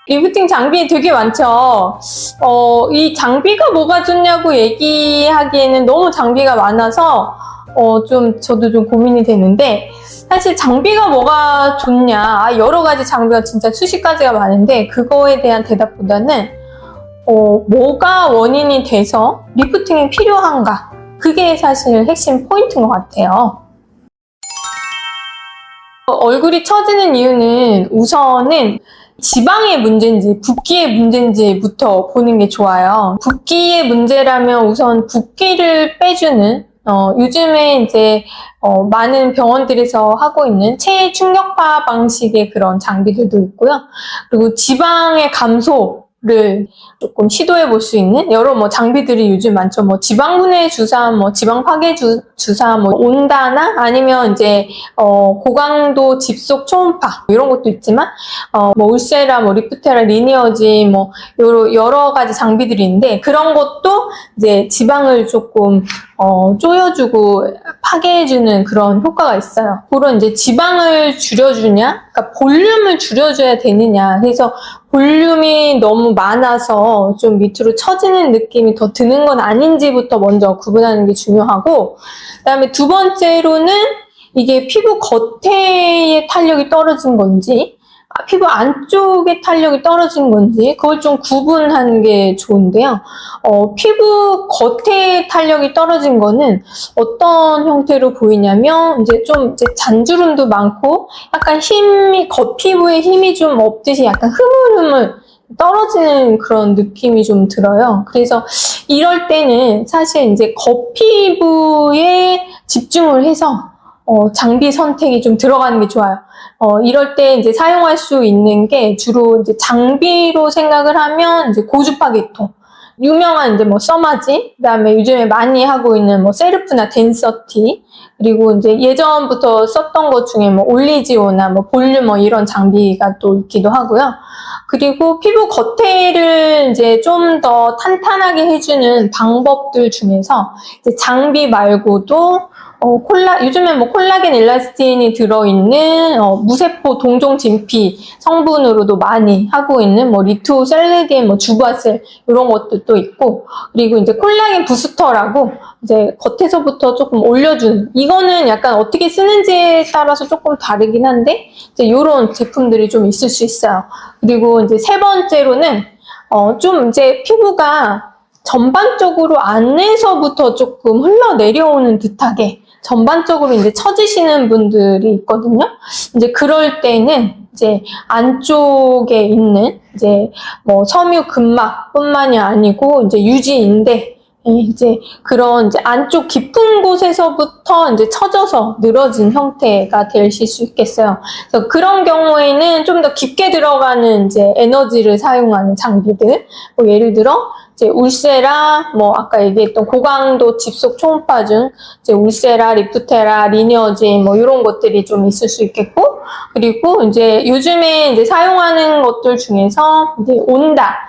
리프팅 장비 되게 많죠. 이 장비가 뭐가 좋냐고 얘기하기에는 너무 장비가 많아서 저도 좀 고민이 되는데, 사실 장비가 뭐가 좋냐, 여러 가지 장비가 진짜 수십 가지가 많은데 그거에 대한 대답보다는 뭐가 원인이 돼서 리프팅이 필요한가, 그게 사실 핵심 포인트인 것 같아요. 얼굴이 처지는 이유는 우선은 지방의 문제인지 붓기의 문제인지부터 보는 게 좋아요. 붓기의 문제라면 우선 붓기를 빼주는 요즘에 이제 많은 병원들에서 하고 있는 체외 충격파 방식의 그런 장비들도 있고요. 그리고 지방의 감소를 조금 시도해 볼 수 있는 여러 장비들이 요즘 많죠. 지방분해 주사, 지방 파괴 주사, 온다나 아니면 이제 고강도 집속 초음파 이런 것도 있지만 울세라, 리프테라, 리니어지 여러 가지 장비들이 있는데, 그런 것도 이제 지방을 조금 조여주고 파괴해주는 그런 효과가 있어요. 그런 이제 지방을 줄여주냐, 그러니까 볼륨을 줄여줘야 되느냐. 그래서 볼륨이 너무 많아서 좀 밑으로 처지는 느낌이 더 드는 건 아닌지부터 먼저 구분하는 게 중요하고, 그다음에 두 번째로는 이게 피부 겉에의 탄력이 떨어진 건지 피부 안쪽의 탄력이 떨어진 건지 그걸 좀 구분하는 게 좋은데요. 피부 겉에 탄력이 떨어진 거는 어떤 형태로 보이냐면 이제 잔주름도 많고 약간 겉피부에 힘이 좀 없듯이 약간 흐물흐물 떨어지는 그런 느낌이 좀 들어요. 그래서 이럴 때는 사실 이제 겉피부에 집중을 해서 장비 선택이 좀 들어가는 게 좋아요. 이럴 때 이제 사용할 수 있는 게 주로 이제 장비로 생각을 하면 이제 고주파계통. 유명한 이제 써마지, 그다음에 요즘에 많이 하고 있는 셀프나 덴서티, 그리고 이제 예전부터 썼던 것 중에 올리지오나 볼륨 이런 장비가 또 있기도 하고요. 그리고 피부 겉에를 이제 좀 더 탄탄하게 해주는 방법들 중에서 이제 장비 말고도 요즘에 콜라겐 엘라스틴이 들어있는 무세포 동종 진피 성분으로도 많이 하고 있는 리투셀르겐, 주바셀 이런 것도 있고, 그리고 이제 콜라겐 부스터라고 이제 겉에서부터 조금 올려주는, 이거는 약간 어떻게 쓰는지에 따라서 조금 다르긴 한데 이제 이런 제품들이 좀 있을 수 있어요. 그리고 이제 세 번째로는 좀 이제 피부가 전반적으로 안에서부터 조금 흘러내려오는 듯하게 전반적으로 이제 처지시는 분들이 있거든요. 이제 그럴 때는 이제 안쪽에 있는 이제 섬유 근막뿐만이 아니고 이제 유지인대, 이제 그런 이제 안쪽 깊은 곳에서부터 이제 처져서 늘어진 형태가 되실 수 있겠어요. 그래서 그런 경우에는 좀 더 깊게 들어가는 이제 에너지를 사용하는 장비들, 예를 들어 이제 울세라, 아까 얘기했던 고강도 집속 초음파 중 이제 울세라, 리프테라, 리니어지 이런 것들이 좀 있을 수 있겠고, 그리고 이제 요즘에 이제 사용하는 것들 중에서 이제 온다,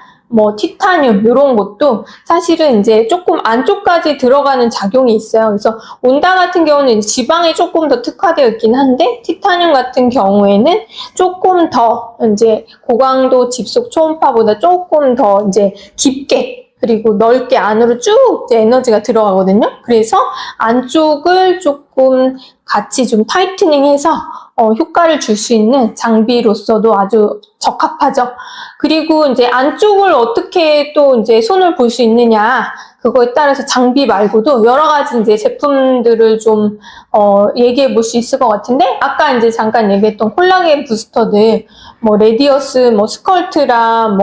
티타늄 이런 것도 사실은 이제 조금 안쪽까지 들어가는 작용이 있어요. 그래서 온다 같은 경우는 지방에 조금 더 특화되어 있긴 한데, 티타늄 같은 경우에는 조금 더 이제 고강도 집속 초음파보다 조금 더 이제 깊게 그리고 넓게 안으로 쭉 이제 에너지가 들어가거든요. 그래서 안쪽을 조금 같이 좀 타이트닝해서 효과를 줄 수 있는 장비로서도 아주 적합하죠. 그리고 이제 안쪽을 어떻게 또 이제 손을 볼 수 있느냐, 그거에 따라서 장비 말고도 여러 가지 이제 제품들을 좀 얘기해 볼 수 있을 것 같은데, 아까 이제 잠깐 얘기했던 콜라겐 부스터들, 레디어스, 스컬트라,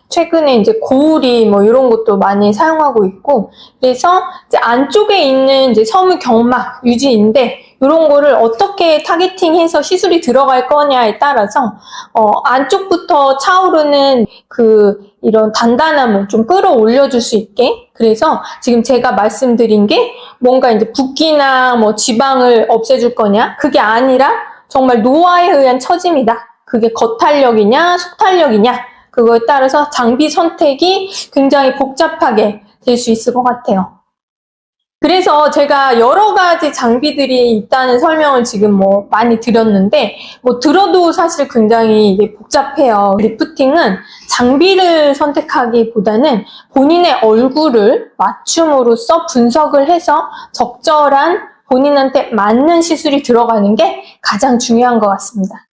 최근에 이제 고우리 이런 것도 많이 사용하고 있고, 그래서 이제 안쪽에 있는 이제 섬유 경막 유지인데 이런 거를 어떻게 타겟팅해서 시술이 들어갈 거냐에 따라서 안쪽부터 차오르는 이런 단단함을 좀 끌어올려 줄 수 있게, 그래서 지금 제가 말씀드린 게 뭔가 이제 붓기나 지방을 없애줄 거냐, 그게 아니라 정말 노화에 의한 처짐이다. 그게 겉탄력이냐 속탄력이냐, 그거에 따라서 장비 선택이 굉장히 복잡하게 될 수 있을 것 같아요. 그래서 제가 여러 가지 장비들이 있다는 설명을 지금 뭐 많이 드렸는데, 뭐 들어도 사실 굉장히 이게 복잡해요. 리프팅은 장비를 선택하기보다는 본인의 얼굴을 맞춤으로써 분석을 해서 적절한 본인한테 맞는 시술이 들어가는 게 가장 중요한 것 같습니다.